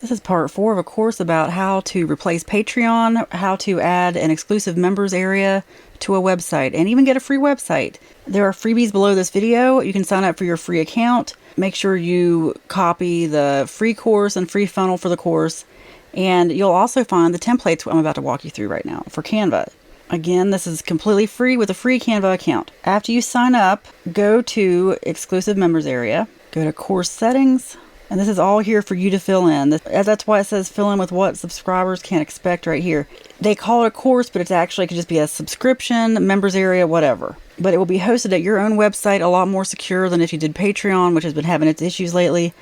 This is part 4 of a course about how to replace Patreon, how to add an exclusive members area to a website, and even get a free website. There are freebies below this video. You can sign up for your free account. Make sure you copy the free course and free funnel for the course, and you'll also find the templates I'm about to walk you through right now for Canva. Again, this is completely free with a free Canva account. After you sign up, go to exclusive members area, go to course settings, and this is all here for you to fill in. That's why it says fill in with what subscribers can expect right here. They call it a course, but it's actually could just be a subscription, members area, whatever. But it will be hosted at your own website, a lot more secure than if you did Patreon, which has been having its issues lately.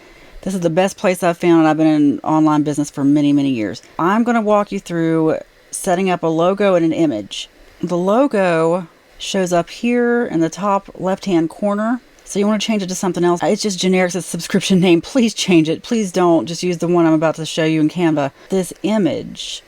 This is the best place I've found, and I've been in online business for many, many years. I'm going to walk you through setting up a logo and an image. The logo shows up here in the top left-hand corner. So you want to change it to something else. It's just generic, it's a subscription name. Please change it. Please don't just use the one I'm about to show you in Canva. This image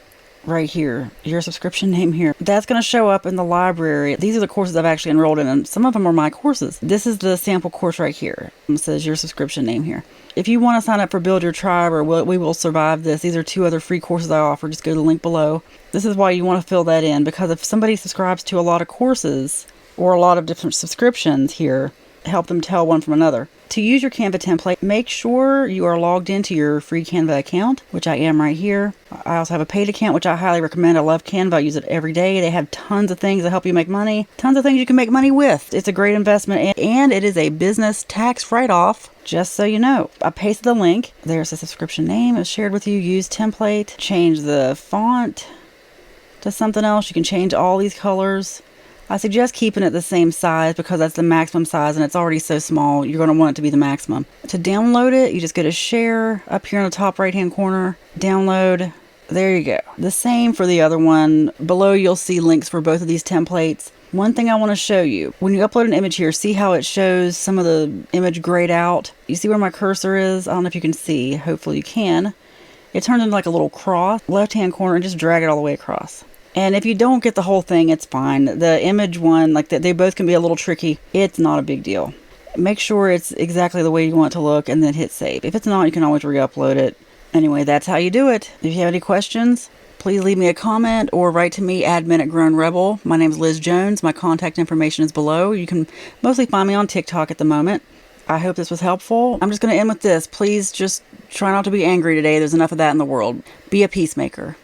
right here, your subscription name here, that's going to show up in the library. These are the courses I've actually enrolled in, and some of them are my courses. This is the sample course right here. It says your subscription name here. If you want to sign up for Build Your Tribe or We Will Survive This, these are 2 other free courses I offer. Just go to the link below. This is why you want to fill that in, because if somebody subscribes to a lot of courses or a lot of different subscriptions here, help them tell one from another. To use your Canva template, make sure you are logged into your free Canva account, which I am right here. I also have a paid account, which I highly recommend. I love Canva. I use it every day. They have tons of things that help you make money, tons of things you can make money with. It's a great investment, and it is a business tax write-off, just so you know. I pasted the link. There's the subscription name. It's shared with you. Use template. Change the font to something else. You can change all these colors. I suggest keeping it the same size because that's the maximum size, and it's already so small, you're going to want it to be the maximum. To download it, you just go to share up here in the top right hand corner, download, there you go. The same for the other one. Below you'll see links for both of these templates. One thing I want to show you, when you upload an image here, see how it shows some of the image grayed out? You see where my cursor is? I don't know if you can see, hopefully you can. It turns into like a little cross, left hand corner, and just drag it all the way across. And if you don't get the whole thing, it's fine. The image one, like they both can be a little tricky. It's not a big deal. Make sure it's exactly the way you want it to look and then hit save. If it's not, you can always re-upload it. Anyway, that's how you do it. If you have any questions, please leave me a comment or write to me, admin@GrownRebel. My name is Liz Jones. My contact information is below. You can mostly find me on TikTok at the moment. I hope this was helpful. I'm just going to end with this. Please just try not to be angry today. There's enough of that in the world. Be a peacemaker.